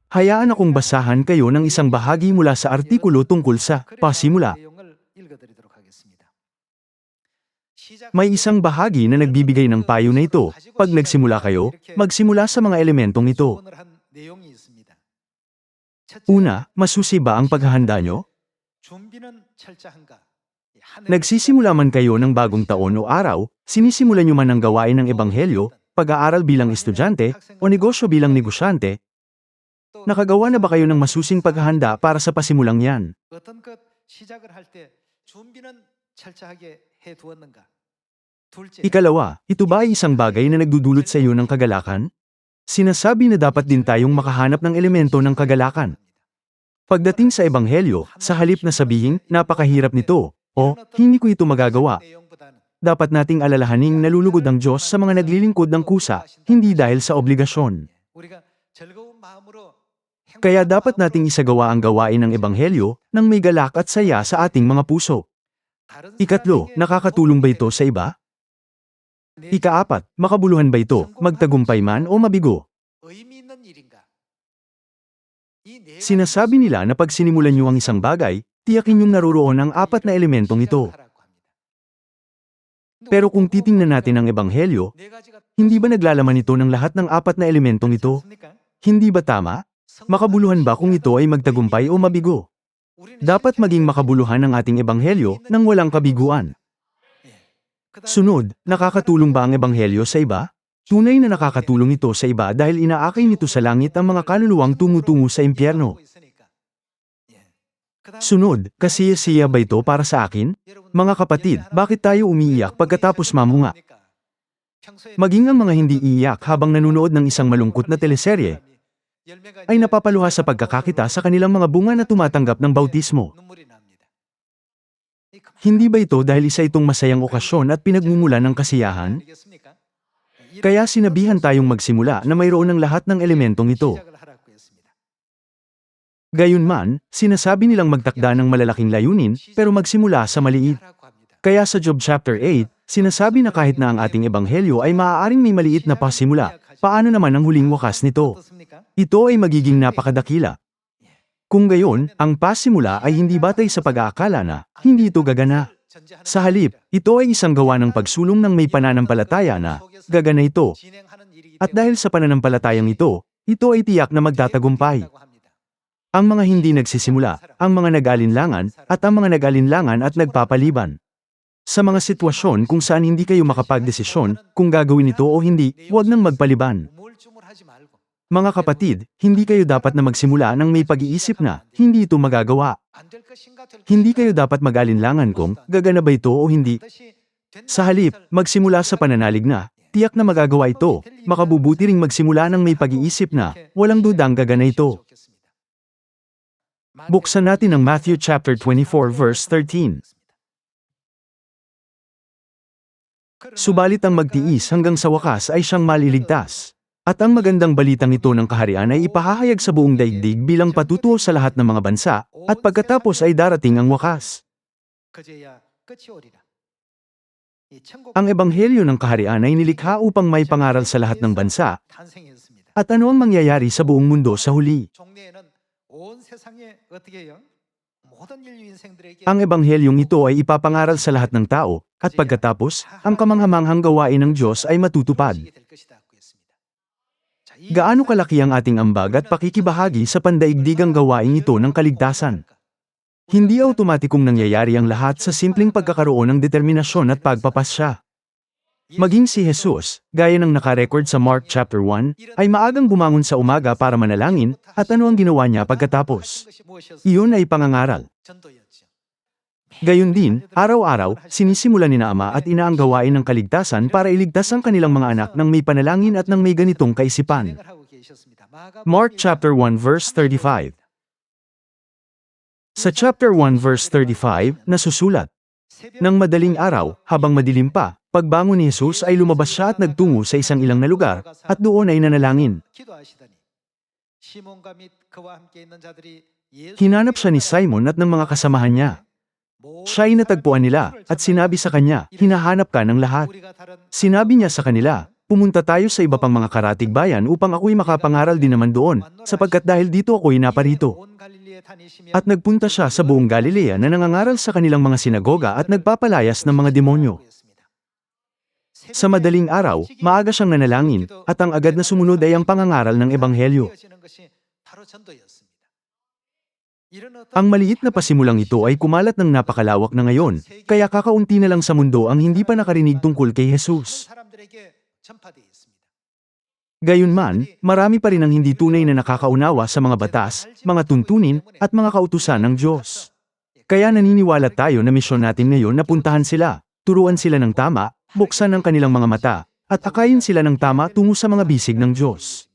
hayaan akong basahan kayo ng isang bahagi mula sa artikulo tungkol sa pasimula. May isang bahagi na nagbibigay ng payo na ito. Pag nagsimula kayo, magsimula sa mga elementong ito. Una, masusi ba ang paghahanda nyo? Nagsisimula man kayo ng bagong taon o araw, sinisimulan nyo man ang gawain ng ebanghelyo, pag-aaral bilang estudyante, o negosyo bilang negosyante, nakagawa na ba kayo ng masusing paghahanda para sa pasimulang yan? Ikalawa, ito ba ay isang bagay na nagdudulot sa iyo ng kagalakan? Sinasabi na dapat din tayong makahanap ng elemento ng kagalakan. Pagdating sa ebanghelyo, sa halip na sabihin, napakahirap nito, o hindi ko ito magagawa, dapat nating alalahaning nalulugod ang Diyos sa mga naglilingkod ng kusa, hindi dahil sa obligasyon. Kaya dapat nating isagawa ang gawain ng ebanghelyo nang may galak at saya sa ating mga puso. Ikatlo, nakakatulong ba ito sa iba? Ikaapat, makabuluhan ba ito, magtagumpay man o mabigo? Sinasabi nila na pag sinimulan niyo ang isang bagay, tiyakin niyong naroroon ang apat na elementong ito. Pero kung titingnan natin ang ebanghelyo, hindi ba naglalaman ito ng lahat ng apat na elementong ito? Hindi ba tama? Makabuluhan ba kung ito ay magtagumpay o mabigo? Dapat maging makabuluhan ang ating ebanghelyo nang walang kabiguan. Sunod, nakakatulong ba ang ebanghelyo sa iba? Tunay na nakakatulong ito sa iba dahil inaakay nito sa langit ang mga kaluluwang tumutungo sa impyerno. Sunod, kasiya-siya ba ito para sa akin? Mga kapatid, bakit tayo umiiyak pagkatapos mamunga? Maging ang mga hindi iiyak habang nanonood ng isang malungkot na teleserye, ay napapaluha sa pagkakakita sa kanilang mga bunga na tumatanggap ng bautismo. Hindi ba ito dahil isa itong masayang okasyon at pinagmumulan ng kasiyahan? Kaya sinabihan tayong magsimula na mayroon ng lahat ng elementong ito. Gayunman, sinasabi nilang magtakda ng malalaking layunin, pero magsimula sa maliit. Kaya sa Job chapter 8, sinasabi na kahit na ang ating ebanghelyo ay maaaring may maliit na pasimula, paano naman ang huling wakas nito? Ito ay magiging napakadakila. Kung gayon, ang pasimula ay hindi batay sa pag-aakala na hindi ito gagana. Sa halip, ito ay isang gawa ng pagsulong ng may pananampalataya na gagana ito. At dahil sa pananampalatayang ito ay tiyak na magtatagumpay. Ang mga hindi nagsisimula, ang mga nag-alinlangan, at ang mga nag-alinlangan at nagpapaliban. Sa mga sitwasyon kung saan hindi kayo makapagdesisyon kung gagawin ito o hindi, huwag nang magpaliban. Mga kapatid, hindi kayo dapat na magsimula nang may pag-iisip na hindi ito magagawa. Hindi kayo dapat mag-alinlangan kung gagana ba ito o hindi. Sa halip, magsimula sa pananalig na tiyak na magagawa ito. Makabubuti ring magsimula nang may pag-iisip na walang dudang gagana ito. Buksan natin ang Matthew chapter 24 verse 13. Subalit ang magtiis hanggang sa wakas ay siyang maliligtas. At ang magandang balitang ito ng kaharian ay ipahahayag sa buong daigdig bilang patutuo sa lahat ng mga bansa, at pagkatapos ay darating ang wakas. Ang ebanghelyo ng kaharian ay nilikha upang may pangaral sa lahat ng bansa. At ano ang mangyayari sa buong mundo sa huli? Ang ebanghelyong ito ay ipapangaral sa lahat ng tao, at pagkatapos, ang kamanghamanghang gawain ng Diyos ay matutupad. Gaano kalaki ang ating ambag at pakikibahagi sa pandaigdigang gawain ito ng kaligtasan? Hindi automatikong nangyayari ang lahat sa simpleng pagkakaroon ng determinasyon at pagpapasya. Maging si Jesus, gaya ng nakarecord sa Mark chapter 1, ay maagang bumangon sa umaga para manalangin, at ano ang ginawa niya pagkatapos? Iyon ay pangangaral. Gayon din, araw-araw, sinisimulan ni na Ama at Ina ang gawain ng kaligtasan para iligtas ang kanilang mga anak ng may panalangin at ng may ganitong kaisipan. Mark chapter 1 verse 35. Sa chapter 1 verse 35, nasusulat, nang madaling araw, habang madilim pa, pagbangon ni Jesus ay lumabas siya at nagtungo sa isang ilang na lugar, at doon ay nanalangin. Hinanap siya ni Simon at ng mga kasamahan niya. Siya ay natagpuan nila, at sinabi sa kanya, hinahanap ka ng lahat. Sinabi niya sa kanila, pumunta tayo sa iba pang mga karatig bayan upang ako'y makapangaral din naman doon, sapagkat dahil dito ako'y naparito. At nagpunta siya sa buong Galilea na nangangaral sa kanilang mga sinagoga at nagpapalayas ng mga demonyo. Sa madaling araw, maaga siyang nanalangin, at ang agad na sumunod ay ang pangangaral ng Ebanghelyo. Ang maliit na pasimulang ito ay kumalat ng napakalawak na ngayon, kaya kakaunti na lang sa mundo ang hindi pa nakarinig tungkol kay Jesus. Gayunman, marami pa rin ang hindi tunay na nakakaunawa sa mga batas, mga tuntunin, at mga kautusan ng Diyos. Kaya naniniwala tayo na misyon natin ngayon na puntahan sila, turuan sila ng tama, buksan ang kanilang mga mata, at akayin sila ng tama tungo sa mga bisig ng Diyos.